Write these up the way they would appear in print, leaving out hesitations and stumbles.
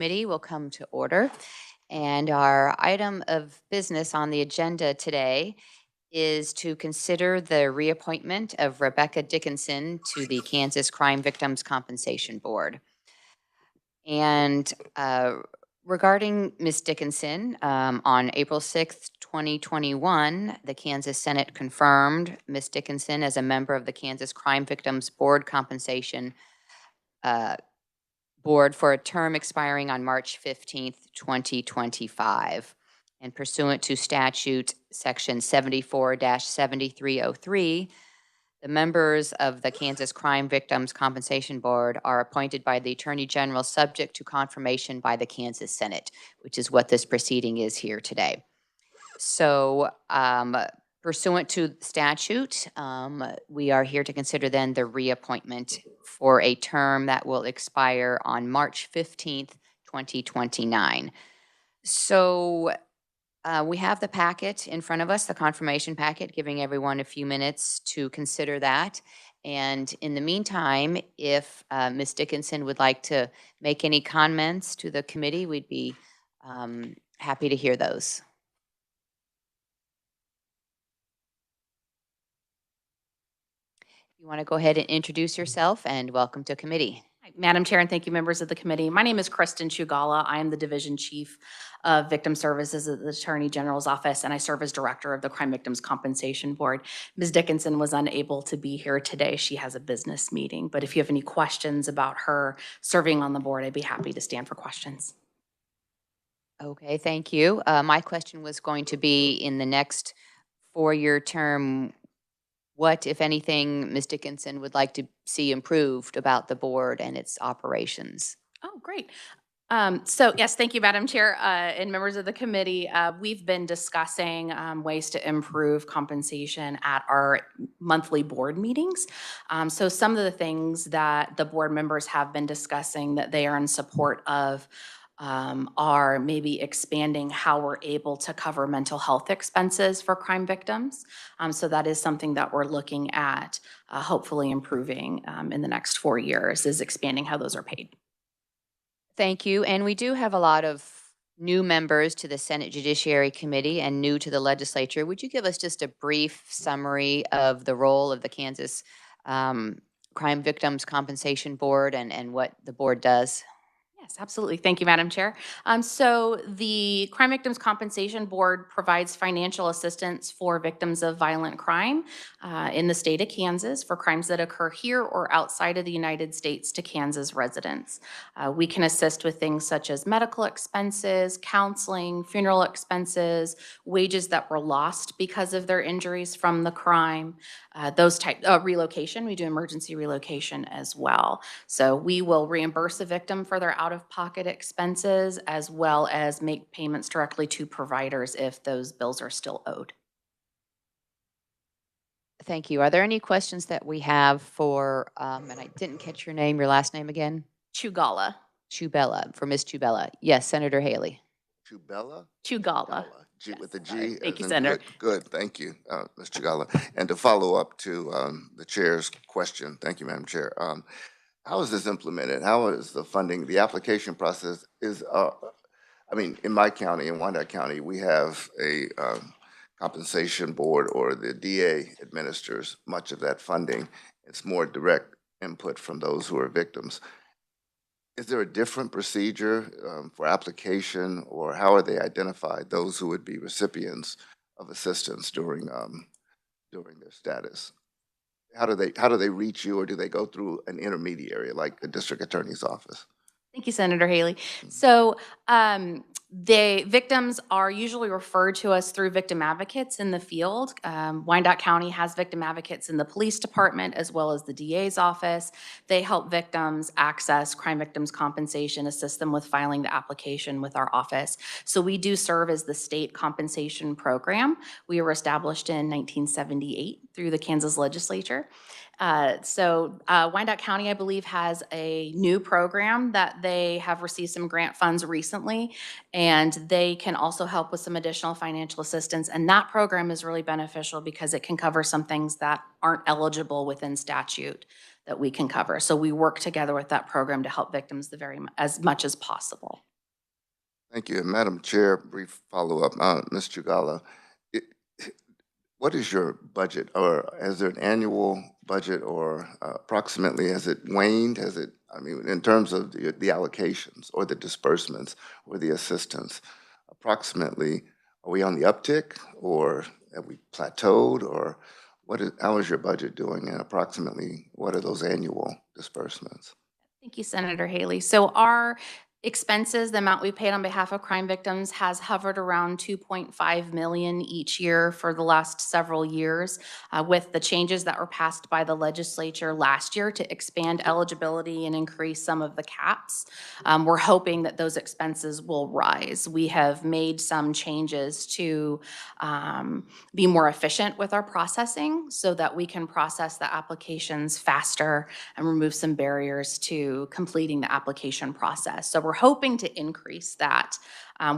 Committee will come to order. And our item of business on the agenda today is to consider the reappointment of Rebecca Dickinson to the Kansas Crime Victims Compensation Board. And regarding Ms. Dickinson, on April 6th, 2021, the Kansas Senate confirmed Ms. Dickinson as a member of the Kansas Crime Victims Board Compensation Board for a term expiring on March 15th, 2025. And pursuant to statute section 74-7303, the members of the Kansas Crime Victims Compensation Board are appointed by the Attorney General subject to confirmation by the Kansas Senate, which is what this proceeding is here today. So pursuant to statute, we are here to consider then the reappointment for a term that will expire on March 15th, 2029. So we have the packet in front of us, the confirmation packet, giving everyone a few minutes to consider that. And in the meantime, if Ms. Dickinson would like to make any comments to the committee, we'd be happy to hear those. You want to go ahead and introduce yourself, and welcome to committee. Madam Chair, and thank you, members of the committee. My name is Kristen Chugala. I am the Division Chief of Victim Services at the Attorney General's Office, and I serve as Director of the Crime Victims Compensation Board. Ms. Dickinson was unable to be here today. She has a business meeting, but if you have any questions about her serving on the board, I'd be happy to stand for questions. Okay, thank you. My question was going to be, in the next four-year term, what, if anything, Ms. Dickinson would like to see improved about the board and its operations? Oh, great. So yes, thank you, Madam Chair, and members of the committee. We've been discussing ways to improve compensation at our monthly board meetings. So some of the things that the board members have been discussing that they are in support of are maybe expanding how we're able to cover mental health expenses for crime victims. So that is something that we're looking at, hopefully improving in the next 4 years, is expanding how those are paid. Thank you. And we do have a lot of new members to the Senate Judiciary Committee and new to the legislature. Would you give us just a brief summary of the role of the Kansas Crime Victims Compensation Board and what the board does? Yes, absolutely. Thank you, Madam Chair. So the Crime Victims Compensation Board provides financial assistance for victims of violent crime in the state of Kansas for crimes that occur here or outside of the United States to Kansas residents. We can assist with things such as medical expenses, counseling, funeral expenses, wages that were lost because of their injuries from the crime, those type relocation. We do emergency relocation as well. So we will reimburse a victim for their out-of-pocket expenses, as well as make payments directly to providers if those bills are still owed. Thank you. Are there any questions that we have for, and I didn't catch your name, your last name again? Chugala. Chubella, for Ms. Chubella. Yes, Senator Haley. Chubella? Chugala. G Yes, with the G. sorry. Thank you, as in Senator. Good, thank you, Ms. Chugala. And to follow up to the chair's question, thank you, Madam Chair. How is this implemented? How is the funding, the application process is, I mean, in my county, in Wyandotte County, we have a compensation board, or the DA administers much of that funding. It's more direct input from those who are victims. Is there a different procedure for application, or how are they identified, those who would be recipients of assistance during their status? How do they reach you, or do they go through an intermediary like the district attorney's office? Thank you, Senator Haley. So the victims are usually referred to us through victim advocates in the field. Wyandotte County has victim advocates in the police department as well as the DA's office. They help victims access crime victims compensation, assist them with filing the application with our office. So we do serve as the state compensation program. We were established in 1978 through the Kansas Legislature. Wyandotte County, I believe, has a new program that they have received some grant funds recently, and they can also help with some additional financial assistance. And that program is really beneficial because it can cover some things that aren't eligible within statute that we can cover. So we work together with that program to help victims as much as possible. Thank you. And Madam Chair, brief follow-up. Ms. Chugala, i- what is your budget, or is there an annual budget, or approximately, has it waned? Has it, I mean, in terms of the allocations or the disbursements or the assistance, approximately, are we on the uptick, or have we plateaued, or how is your budget doing, and approximately what are those annual disbursements? Thank you, Senator Haley. So our expenses, the amount we paid on behalf of crime victims, has hovered around 2.5 million each year for the last several years. With the changes that were passed by the legislature last year to expand eligibility and increase some of the caps, we're hoping that those expenses will rise. We have made some changes to be more efficient with our processing so that we can process the applications faster and remove some barriers to completing the application process. So we're hoping to increase that.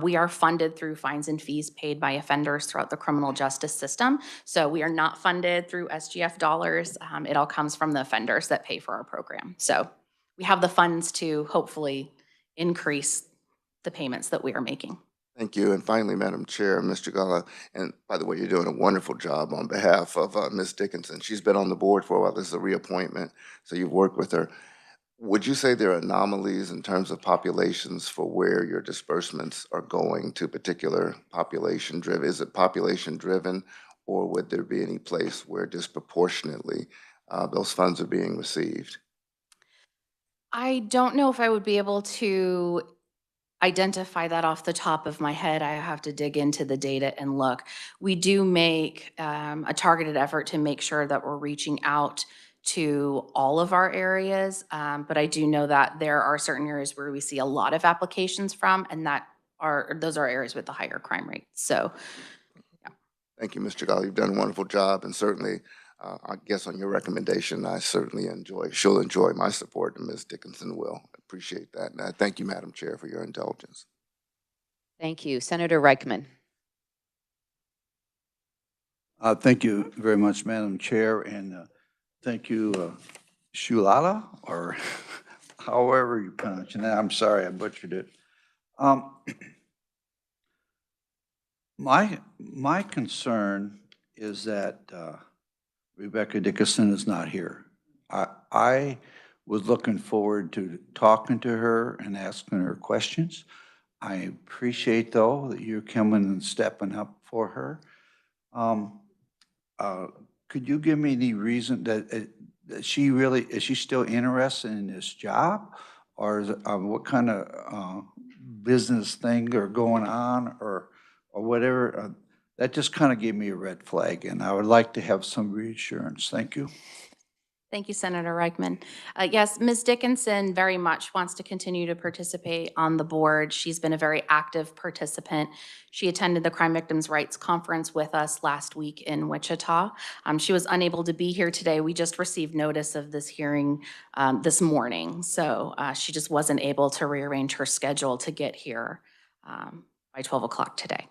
We are funded through fines and fees paid by offenders throughout the criminal justice system. So we are not funded through SGF dollars. It all comes from the offenders that pay for our program. So we have the funds to hopefully increase the payments that we are making. Thank you. And finally, Madam Chair, Mr. Gala, and by the way, you're doing a wonderful job on behalf of Ms. Dickinson. She's been on the board for a while. This is a reappointment, so you've worked with her. Would you say there are anomalies in terms of populations for where your disbursements are going to particular population driven? Is it population driven, or would there be any place where disproportionately those funds are being received? I don't know if I would be able to identify that off the top of my head. I have to dig into the data and look. We do make a targeted effort to make sure that we're reaching out to all of our areas, but I do know that there are certain areas where we see a lot of applications from, and those are areas with the higher crime rates. So Thank you, Mr. Gall. You've done a wonderful job, and certainly, I guess on your recommendation, she'll enjoy my support, and Ms. Dickinson will. Appreciate that. And I thank you, Madam Chair, for your indulgence. Thank you. Senator Reichman. Thank you very much, Madam Chair, and thank you, Shulala, or however you pronounce your name. I'm sorry, I butchered it. My concern is that Rebecca Dickinson is not here. I was looking forward to talking to her and asking her questions. I appreciate, though, that you're coming and stepping up for her. Could you give me any reason that is she still interested in this job? Or is it, what kind of business thing are going on, or whatever? That just kind of gave me a red flag, and I would like to have some reassurance. Thank you. thank you, Senator Reichman. Yes, Ms. Dickinson very much wants to continue to participate on the board. She's been a very active participant. She attended the Crime Victims' Rights Conference with us last week in Wichita. She was unable to be here today. We just received notice of this hearing this morning, so she just wasn't able to rearrange her schedule to get here by 12 o'clock today.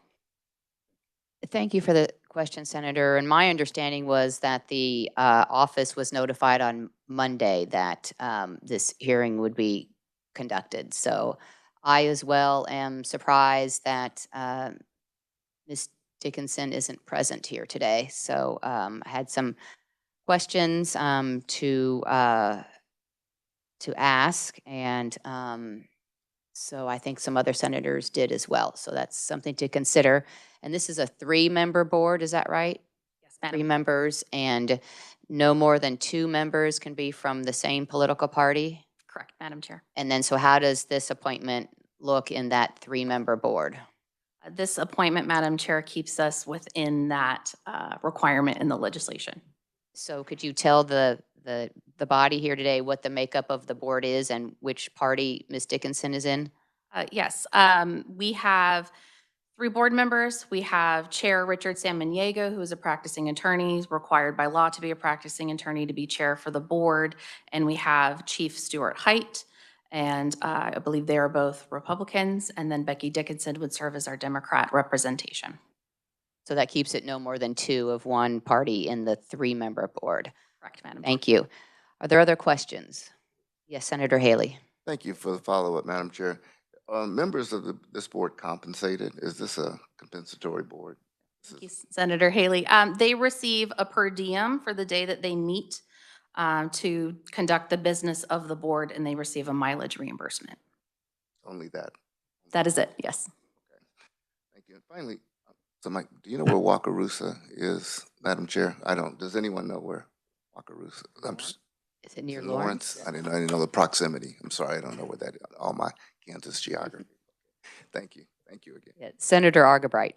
Thank you for the question, Senator. And my understanding was that the office was notified on Monday that this hearing would be conducted. So I as well am surprised that Ms. Dickinson isn't present here today. So I had some questions to ask, and so I think some other senators did as well. So that's something to consider. And this is a 3-member board, is that right? Yes, Madam. 3 members, and no more than 2 members can be from the same political party? Correct, Madam Chair. And then, so how does this appointment look in that 3-member board? This appointment, Madam Chair, keeps us within that requirement in the legislation. So could you tell the body here today what the makeup of the board is and which party Ms. Dickinson is in? Yes, we have 3 board members. We have Chair Richard Samaniego, who is a practicing attorney. He's required by law to be a practicing attorney to be chair for the board. And we have Chief Stuart Height, and I believe they are both Republicans. And then Becky Dickinson would serve as our Democrat representation. So that keeps it no more than 2 of one party in the 3-member board. Correct, Madam Chair. Thank you. Are there other questions? Yes, Senator Haley. Thank you for the follow-up, Madam Chair. Are members of this board compensated? Is this a compensatory board? Thank you, Senator Haley. They receive a per diem for the day that they meet to conduct the business of the board, and they receive a mileage reimbursement. Only that? That is it, yes. Okay. Thank you. And finally, so Mike, do you know where Wakarusa is, Madam Chair? I don't. Does anyone know where Wakarusa? Is it near Is it Lawrence? I didn't know the proximity. I'm sorry, I don't know where that is. All my Kansas geography. Thank you. Thank you again. Yeah, Senator Argabright.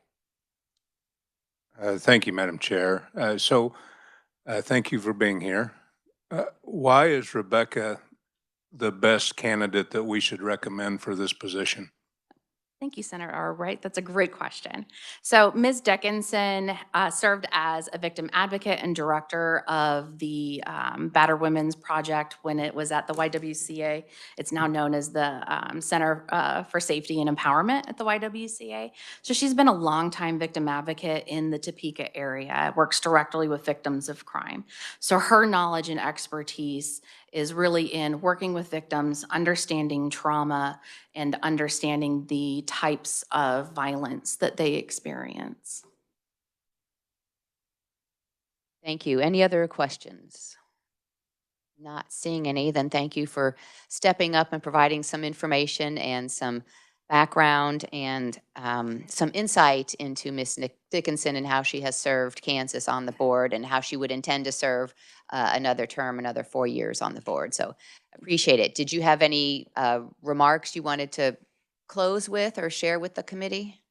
Thank you, Madam Chair. Thank you for being here. Why is Rebecca the best candidate that we should recommend for this position? Thank you, Senator Albright. That's a great question. So Ms. Dickinson served as a victim advocate and director of the Battered Women's Project when it was at the YWCA. It's now known as the Center for Safety and Empowerment at the YWCA. So she's been a longtime victim advocate in the Topeka area, works directly with victims of crime. So her knowledge and expertise is really in working with victims, understanding trauma, and understanding the types of violence that they experience. Thank you. Any other questions? Not seeing any, then thank you for stepping up and providing some information and some background and some insight into Ms. Dickinson and how she has served Kansas on the board and how she would intend to serve another term, another 4 years on the board. So appreciate it. Did you have any remarks you wanted to close with or share with the committee?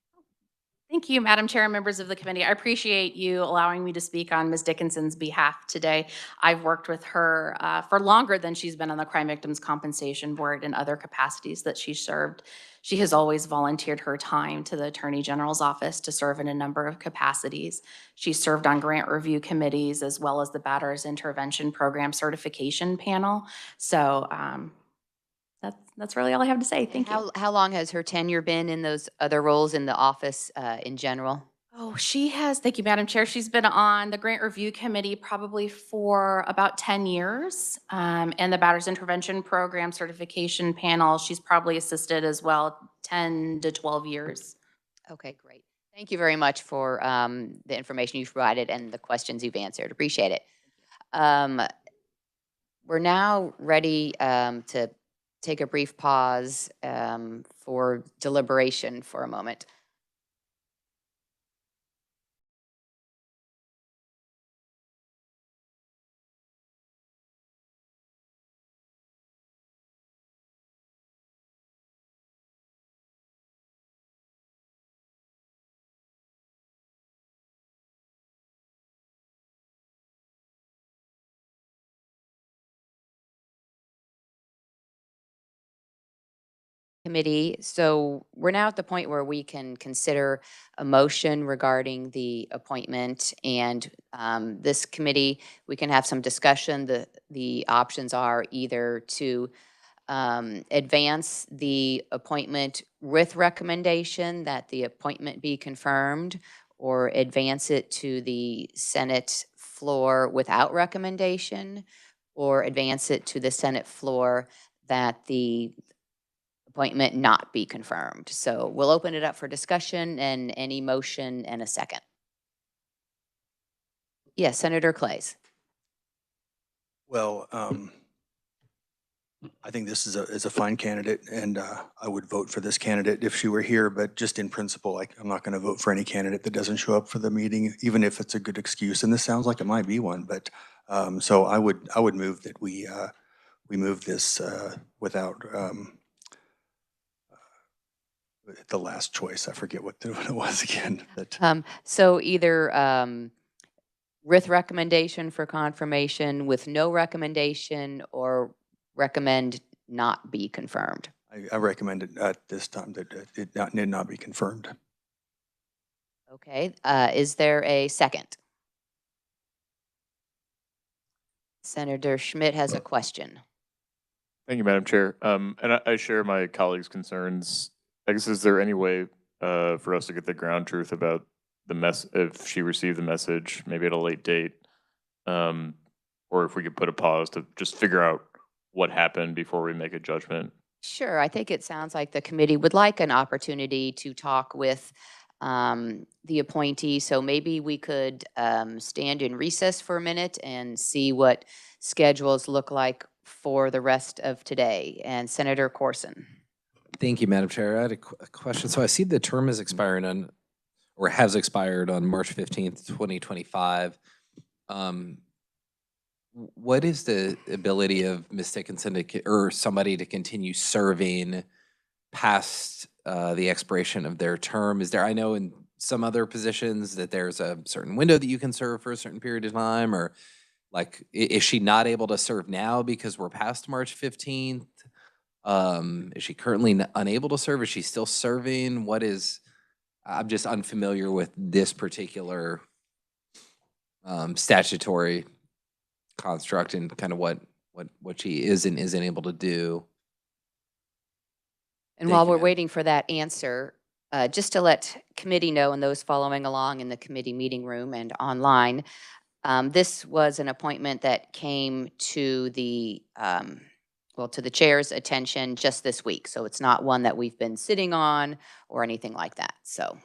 Thank you, Madam Chair and members of the committee. I appreciate you allowing me to speak on Ms. Dickinson's behalf today. I've worked with her for longer than she's been on the Crime Victims Compensation Board and other capacities that she's served. She has always volunteered her time to the Attorney General's office to serve in a number of capacities. She's served on grant review committees as well as the Batterers Intervention Program Certification Panel. So that's really all I have to say. Thank you. How long has her tenure been in those other roles in the office in general? Oh, she has, thank you, Madam Chair. She's been on the Grant Review Committee probably for about 10 years. And the Batterers Intervention Program Certification Panel, she's probably assisted as well 10 to 12 years. Okay, great. Thank you very much for the information you've provided and the questions you've answered. Appreciate it. We're now ready to take a brief pause for deliberation for a moment. Committee. So we're now at the point where we can consider a motion regarding the appointment, and this committee, we can have some discussion. The options are either to advance the appointment with recommendation that the appointment be confirmed, or advance it to the Senate floor without recommendation, or advance it to the Senate floor that the appointment not be confirmed. So we'll open it up for discussion and any motion and a second. Yes, Senator Clays. Well, I think this is a fine candidate, and I would vote for this candidate if she were here, but just in principle, I'm not going to vote for any candidate that doesn't show up for the meeting, even if it's a good excuse. And this sounds like it might be one, but so I would move that we move this without the last choice. I forget what it was again. That So either with recommendation for confirmation, with no recommendation, or recommend not be confirmed. I recommend it at this time that it need not be confirmed. Okay, is there a second? Senator Schmidt has a question. Thank you, Madam Chair. And I share my colleagues' concerns. I guess, is there any way for us to get the ground truth about the if she received the message, maybe at a late date, or if we could put a pause to just figure out what happened before we make a judgment? Sure, I think it sounds like the committee would like an opportunity to talk with the appointee. So maybe we could stand in recess for a minute and see what schedules look like for the rest of today. And Senator Corson. Thank you, Madam Chair. I had a question. So I see the term is expiring on, or has expired on March 15th, 2025. What is the ability of Ms. Dickinson to, or somebody to continue serving past the expiration of their term? Is there, I know in some other positions that there's a certain window that you can serve for a certain period of time, or like, is she not able to serve now because we're past March 15th? Is she currently unable to serve? Is she still serving? What is, I'm just unfamiliar with this particular statutory construct and kind of what she is and isn't able to do. And Thank while you, we're ma'am. waiting for that answer, just to let committee know and those following along in the committee meeting room and online, this was an appointment that came to the to the chair's attention just this week. So it's not one that we've been sitting on or anything like that. So.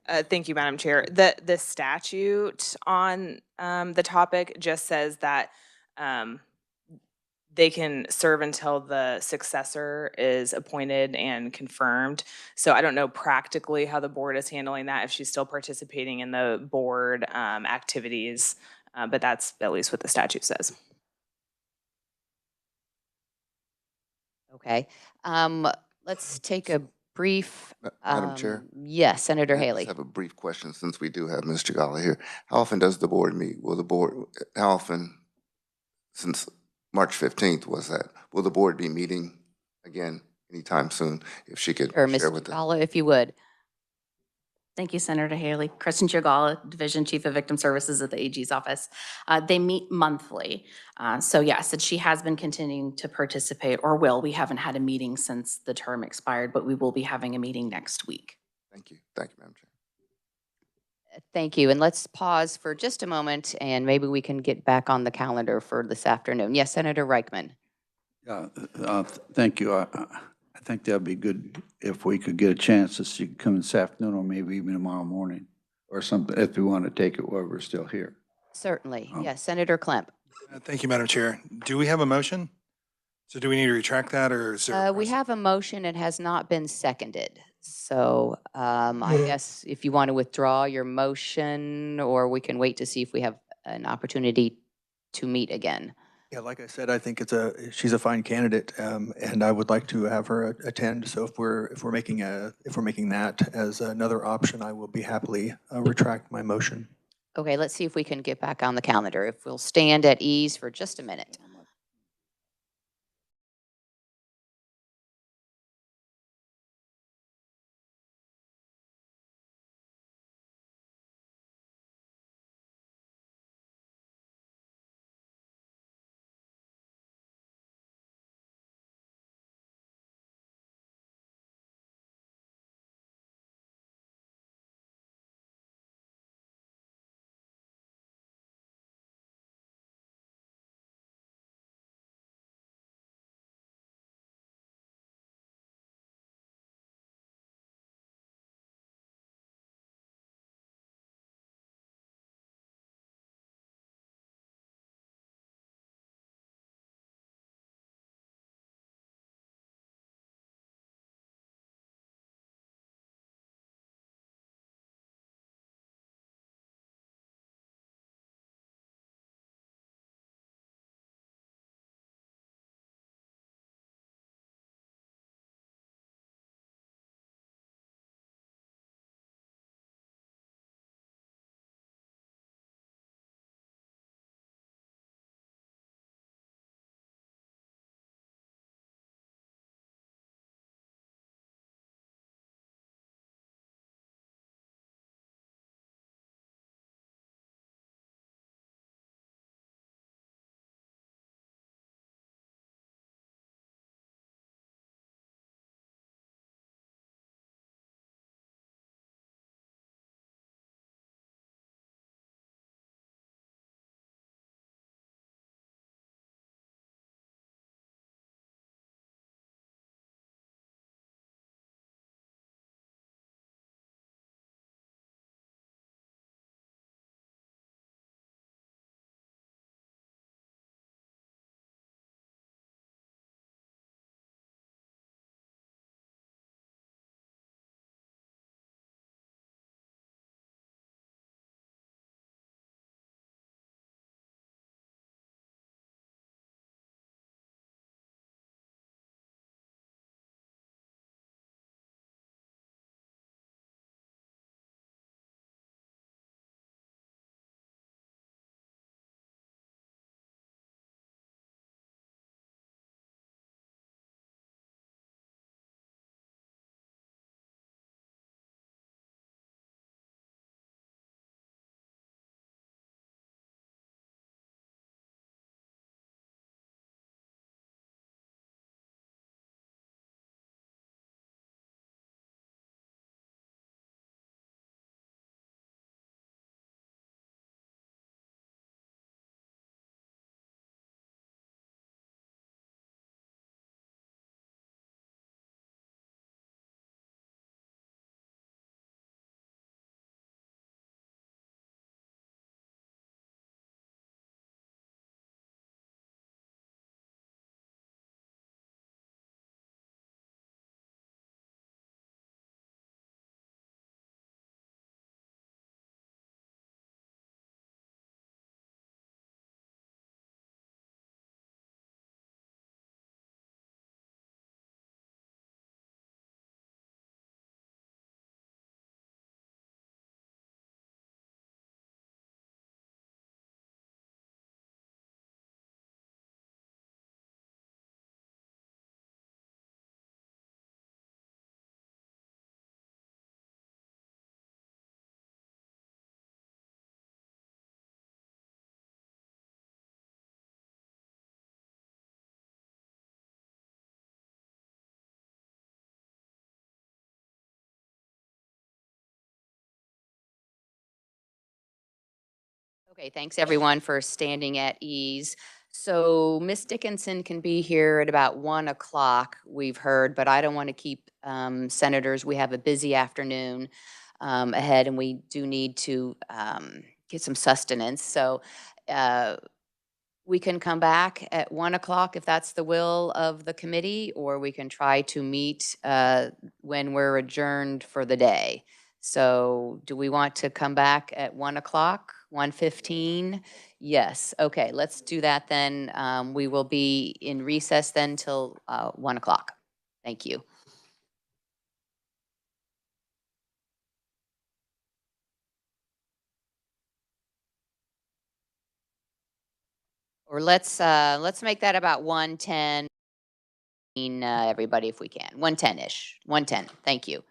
Thank you, Madam Chair. The statute on the topic just says that they can serve until the successor is appointed and confirmed. So I don't know practically how the board is handling that, if she's still participating in the board activities, but that's at least what the statute says. Okay. Let's take a brief. Madam Chair? Yes, Senator I just Haley. have a brief question since we do have Ms. Chagala here. How often does the board meet? Will the board, how often, since March 15th was that, will the board be meeting again anytime soon? If she could Or share Mr. with us. Gala, if you would. Thank you, Senator Haley. Kristen Chagala, Division Chief of Victim Services at the AG's office. They meet monthly. So yes, and she has been continuing to participate, or will. We haven't had a meeting since the term expired, but we will be having a meeting next week. Thank you, Madam Chair. Thank you. And let's pause for just a moment and maybe we can get back on the calendar for this afternoon. Yes, Senator Reichman. Yeah, thank you. I think that'd be good if we could get a chance that she could come this afternoon or maybe even tomorrow morning or something, if we want to take it while we're still here. Certainly. Yes, Senator Klemp. Thank you, Madam Chair. Do we have a motion? So do we need to retract that, or is there? We have a motion. It has not been seconded. So I guess if you want to withdraw your motion, or we can wait to see if we have an opportunity to meet again. Yeah, like I said, I think she's a fine candidate, and I would like to have her attend. So if we're making that as another option, I will be happily retract my motion. Okay, let's see if we can get back on the calendar. If we'll stand at ease for just a minute. Okay, thanks everyone for standing at ease. So Ms. Dickinson can be here at about 1 o'clock, we've heard, but I don't want to keep senators. We have a busy afternoon ahead, and we do need to get some sustenance. So we can come back at 1 o'clock if that's the will of the committee, or we can try to meet when we're adjourned for the day. So do we want to come back at 1 o'clock, 1:15? Yes, okay, let's do that then. We will be in recess then till 1 o'clock. Thank you. Or let's make that about 1:10, everybody, if we can. 1:10-ish, 1:10, thank you.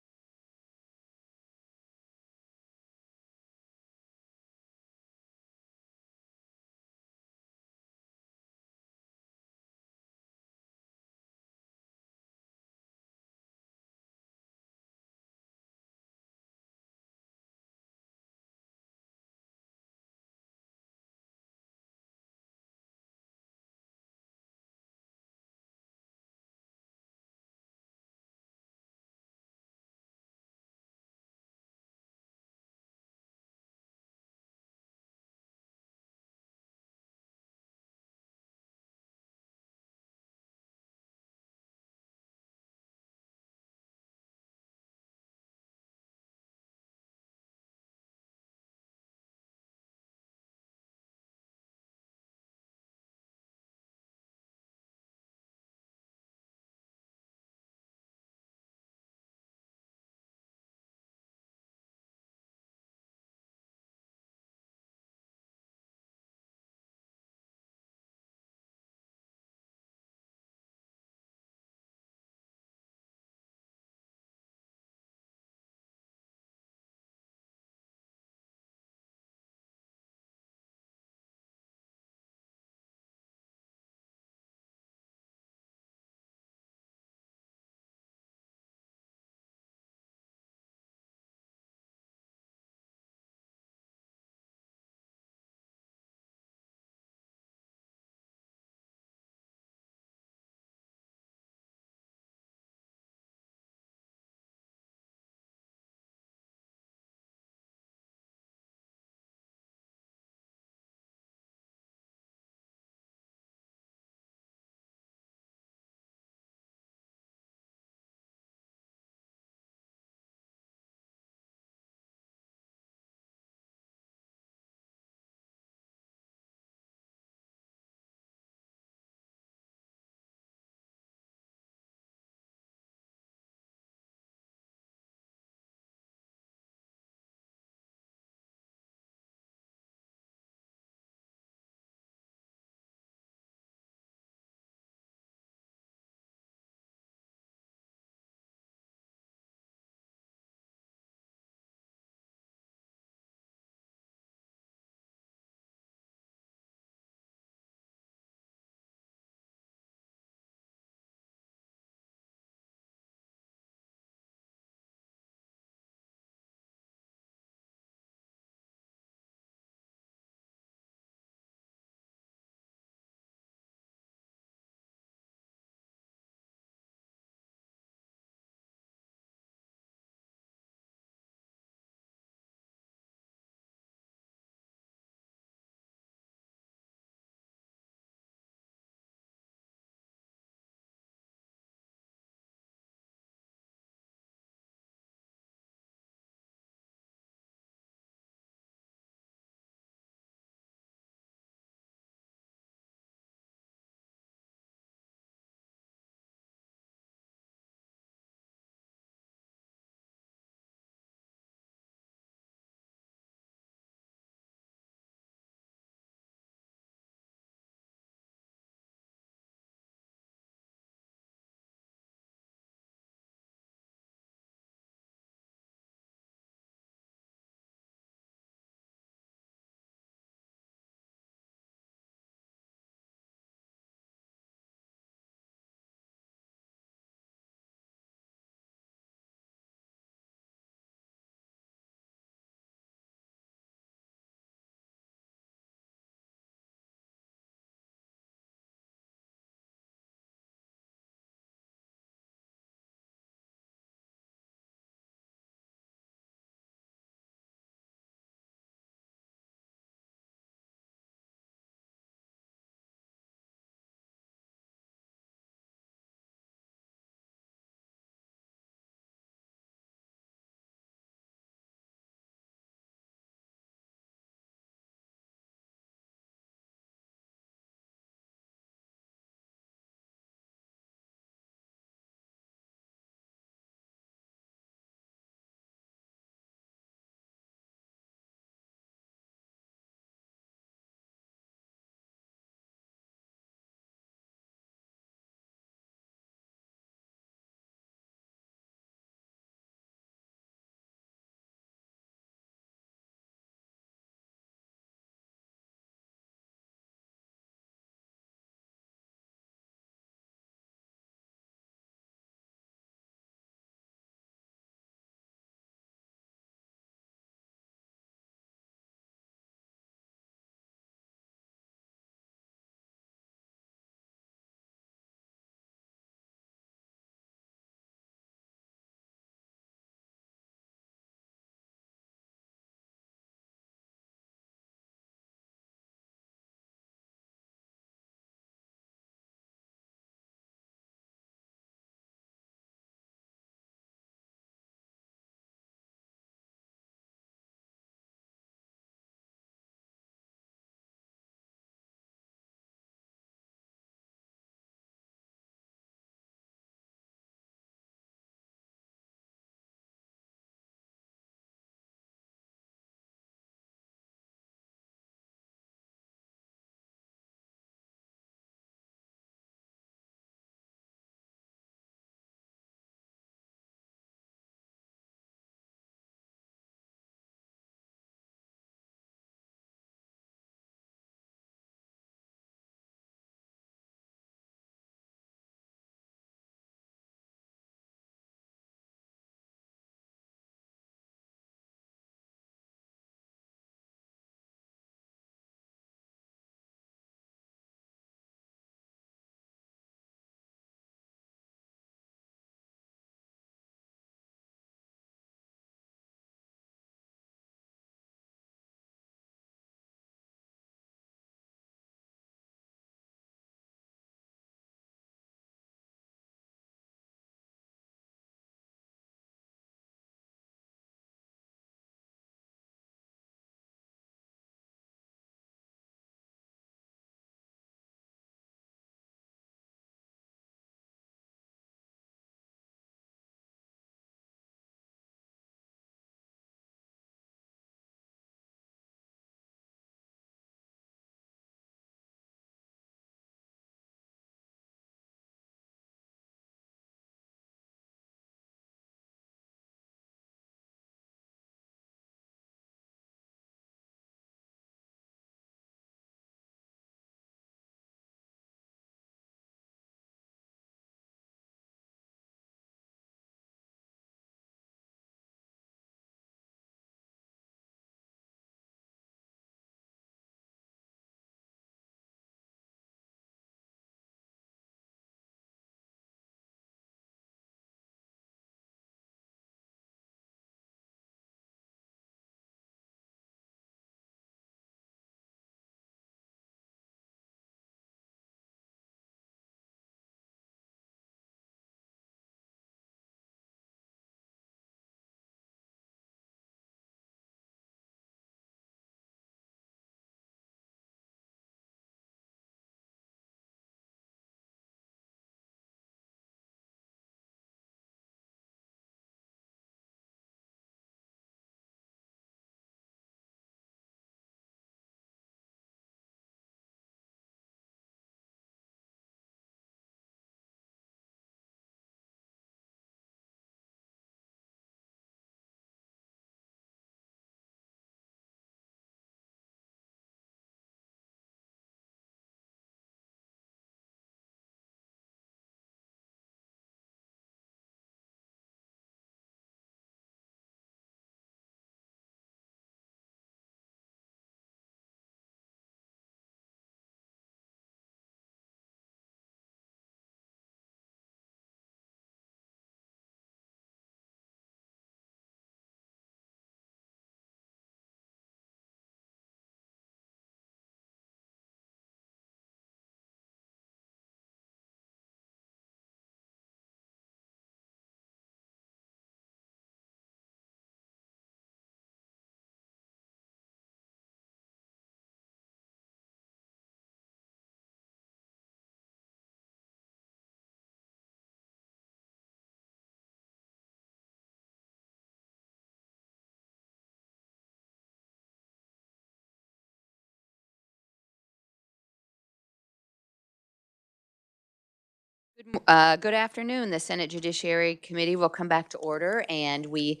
Good afternoon. The Senate Judiciary Committee will come back to order, and we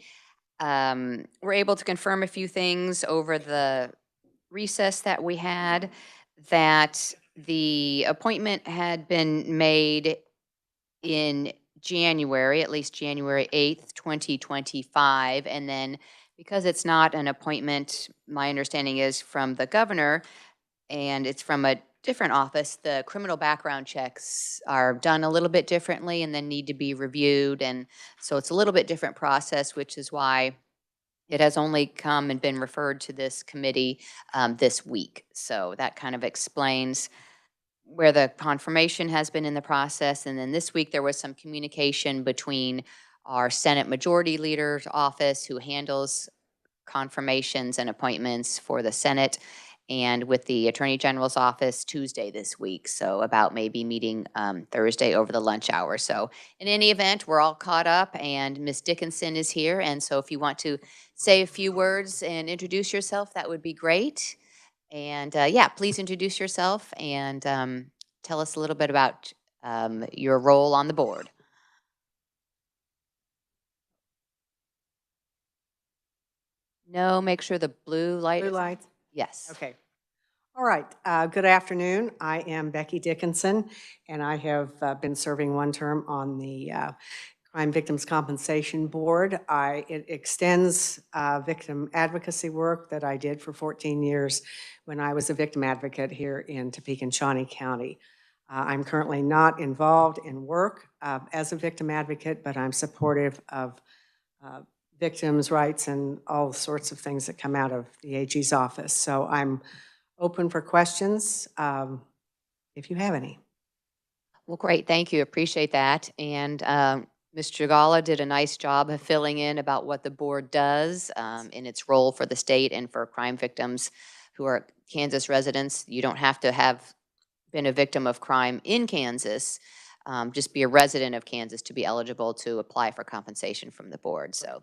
were able to confirm a few things over the recess that we had, that the appointment had been made in January, at least January 8th, 2025, and then because it's not an appointment, my understanding is from the governor, and it's from a different office, the criminal background checks are done a little bit differently and then need to be reviewed. And so it's a little bit different process, which is why it has only come and been referred to this committee this week. So that kind of explains where the confirmation has been in the process. And then this week, there was some communication between our Senate Majority Leader's office, who handles confirmations and appointments for the Senate, and with the Attorney General's office Tuesday this week. So about maybe meeting Thursday over the lunch hour. So in any event, we're all caught up, and Ms. Dickinson is here. And so if you want to say a few words and introduce yourself, that would be great. And yeah, please introduce yourself and tell us a little bit about your role on the board. No, make sure the blue light Blue is. lights? Yes. Okay. All right. Good afternoon. I am Becky Dickinson, and I have been serving one term on the Crime Victims Compensation Board. It extends victim advocacy work that I did for 14 years when I was a victim advocate here in Topeka and Shawnee County. I'm currently not involved in work as a victim advocate, but I'm supportive of victims' rights and all sorts of things that come out of the AG's office. So I'm open for questions if you have any. Well, great. Thank you. Appreciate that. And Ms. Jagala did a nice job of filling in about what the board does in its role for the state and for crime victims who are Kansas residents. You don't have to have been a victim of crime in Kansas, just be a resident of Kansas to be eligible to apply for compensation from the board. So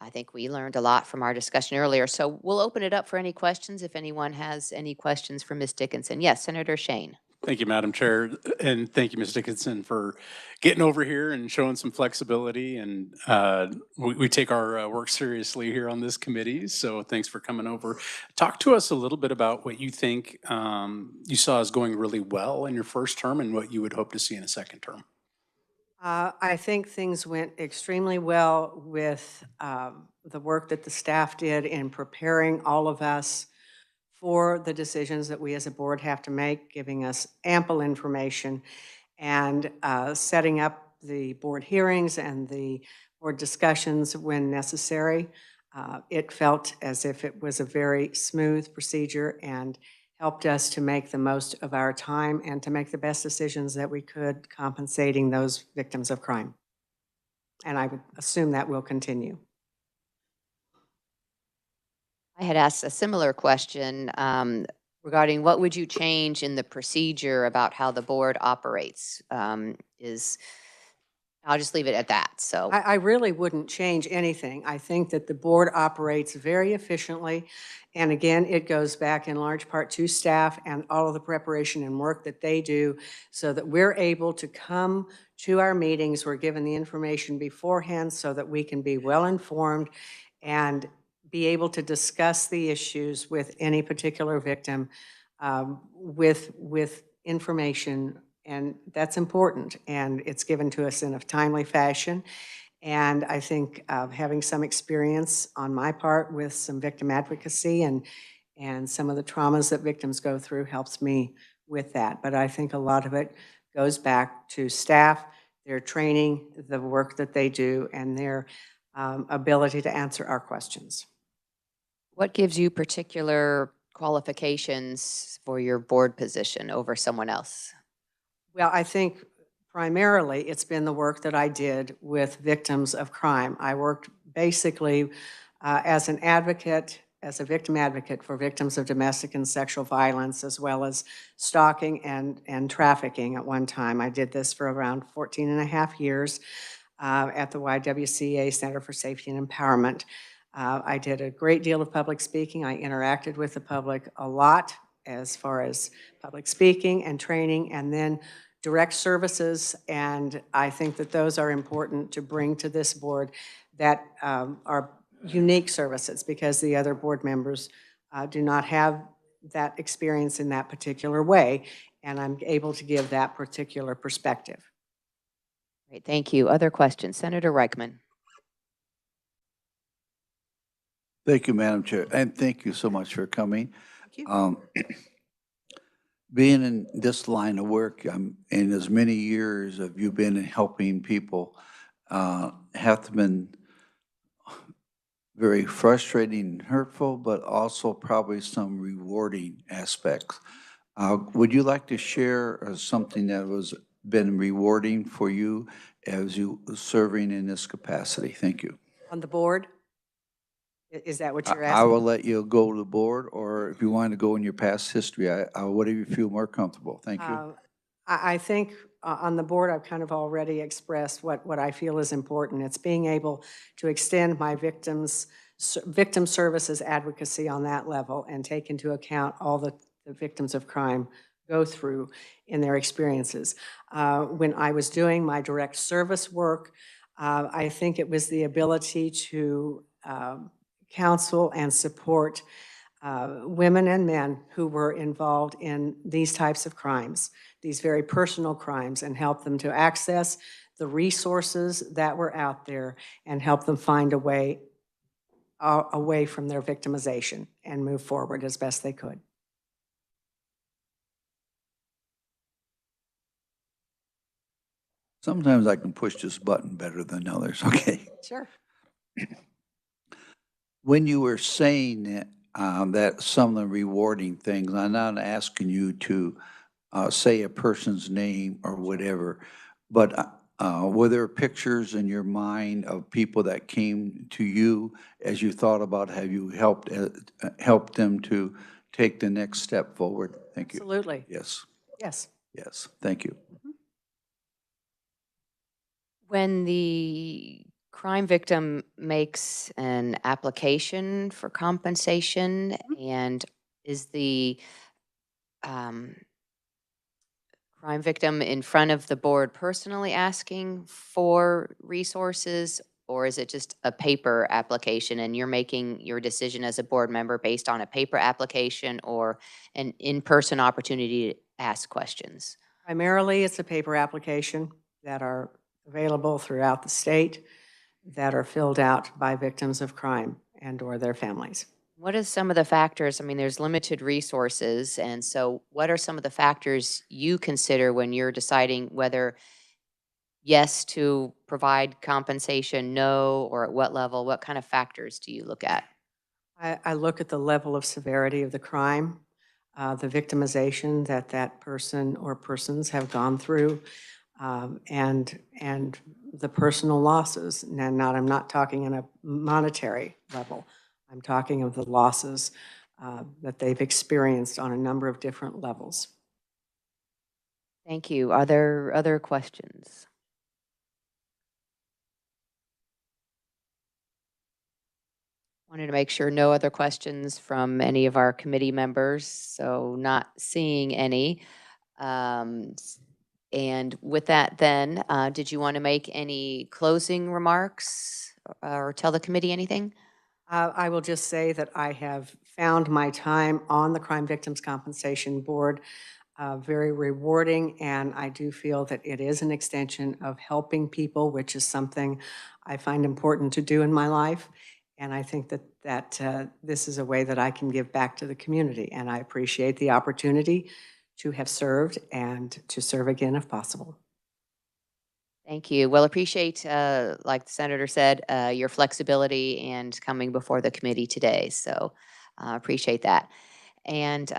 I think we learned a lot from our discussion earlier. So we'll open it up for any questions if anyone has any questions for Ms. Dickinson. Yes, Senator Shane. Thank you, Madam Chair, and thank you, Ms. Dickinson, for getting over here and showing some flexibility. And we take our work seriously here on this committee, so thanks for coming over. Talk to us a little bit about what you think you saw as going really well in your first term and what you would hope to see in a second term. I think things went extremely well with the work that the staff did in preparing all of us for the decisions that we as a board have to make, giving us ample information, and setting up the board hearings and the board discussions when necessary. It felt as if it was a very smooth procedure and helped us to make the most of our time and to make the best decisions that we could compensating those victims of crime. And I would assume that will continue. I had asked a similar question regarding what would you change in the procedure about how the board operates? I'll just leave it at that. So I really wouldn't change anything. I think that the board operates very efficiently. And again, it goes back in large part to staff and all of the preparation and work that they do so that we're able to come to our meetings. We're given the information beforehand so that we can be well informed and be able to discuss the issues with any particular victim with information. And that's important, and it's given to us in a timely fashion. And I think having some experience on my part with some victim advocacy and some of the traumas that victims go through helps me with that. But I think a lot of it goes back to staff, their training, the work that they do, and their ability to answer our questions. what gives you particular qualifications for your board position over someone else? Well, I think primarily it's been the work that I did with victims of crime. I worked basically as an advocate, as a victim advocate for victims of domestic and sexual violence, as well as stalking and trafficking at one time. I did this for around 14 and a half years at the YWCA Center for Safety and Empowerment. I did a great deal of public speaking. I interacted with the public a lot as far as public speaking and training, and then direct services, and I think that those are important to bring to this board that are unique services, because the other board members do not have that experience in that particular way, and I'm able to give that particular perspective. Great, thank you. Other questions? Senator Reichman. Thank you, Madam Chair, and thank you so much for coming. Thank you. Being in this line of work, in as many years have you been in helping people, have been very frustrating and hurtful, but also probably some rewarding aspects. Would you like to share something that was been rewarding for you as you serving in this capacity? Thank you. On the board? Is that what you're I asking? will let you go to the board, or if you want to go in your past history, whatever you feel more comfortable. Thank you. I think on the board, I've kind of already expressed what I feel is important. It's being able to extend my victim services advocacy on that level and take into account all the victims of crime go through in their experiences. When I was doing my direct service work, I think it was the ability to counsel and support women and men who were involved in these types of crimes, these very personal crimes, and help them to access the resources that were out there and help them find a way away from their victimization and move forward as best they could. Sometimes I can push this button better than others, okay? Sure. When you were saying that some of the rewarding things, I'm not asking you to say a person's name or whatever, but were there pictures in your mind of people that came to you as you thought about have you helped them to take the next step forward? Thank you. Absolutely. Yes. Yes. Yes. Thank you. When the crime victim makes an application for compensation, and is the crime victim in front of the board personally asking for resources, or is it just a paper application and you're making your decision as a board member based on a paper application or an in-person opportunity to ask questions? Primarily, it's a paper application that are available throughout the state that are filled out by victims of crime and or their families. What are some of the factors? I mean, there's limited resources, and so what are some of the factors you consider when you're deciding whether yes to provide compensation, no, or at what level? What kind of factors do you look at? I look at the level of severity of the crime, the victimization that that person or persons have gone through, and the personal losses. And I'm not talking in a monetary level. I'm talking of the losses that they've experienced on a number of different levels. Thank you. Are there other questions? Wanted to make sure no other questions from any of our committee members, so not seeing any. And with that then, did you want to make any closing remarks or tell the committee anything? I will just say that I have found my time on the Crime Victims Compensation Board very rewarding, and I do feel that it is an extension of helping people, which is something I find important to do in my life. And I think that this is a way that I can give back to the community, and I appreciate the opportunity to have served and to serve again if possible. Thank you. Well, appreciate, like the senator said, your flexibility and coming before the committee today. So appreciate that. And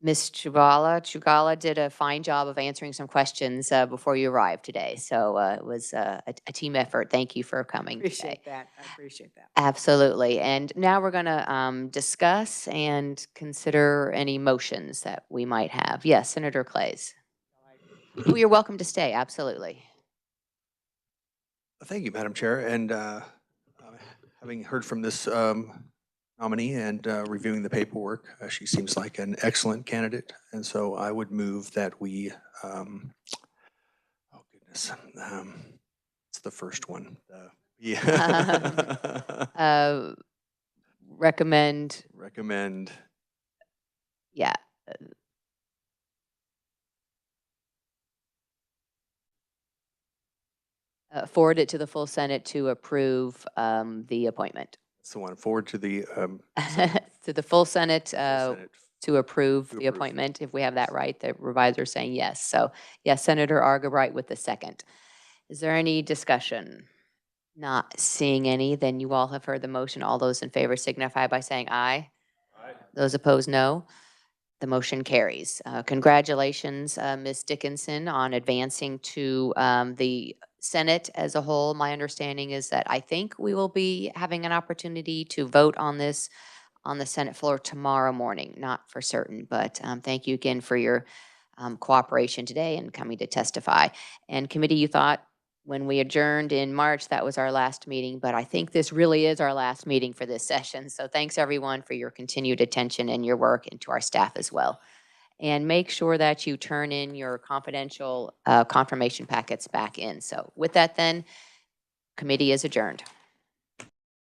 Ms. Chugala did a fine job of answering some questions before you arrived today. So it was a team effort. Thank you for coming today. Appreciate that. I appreciate that. Absolutely. And now we're going to discuss and consider any motions that we might have. Yes, Senator Clays. Oh, you're welcome to stay. Absolutely. Thank you, Madam Chair. And having heard from this nominee and reviewing the paperwork. She seems like an excellent candidate. And so I would move that we, oh goodness, it's the first one. Yeah. Recommend, Recommend, yeah. Forward it to the full Senate to approve the appointment. that's the one, forward to the To the full Senate Senate. to approve To the approve. appointment, if we have that right. The revisor is saying yes. So, yes, Senator Argabright with the second. Is there any discussion? Not seeing any, then you all have heard the motion. All those in favor signify by saying aye. Aye. Those opposed, no. The motion carries. Congratulations, Ms. Dickinson, on advancing to the Senate as a whole. My understanding is that I think we will be having an opportunity to vote on this on the Senate floor tomorrow morning. Not for certain, but thank you again for your cooperation today and coming to testify. And committee, you thought when we adjourned in March, that was our last meeting, but I think this really is our last meeting for this session. So thanks everyone for your continued attention and your work, and to our staff as well. And make sure that you turn in your confidential confirmation packets back in. So with that then, committee is adjourned.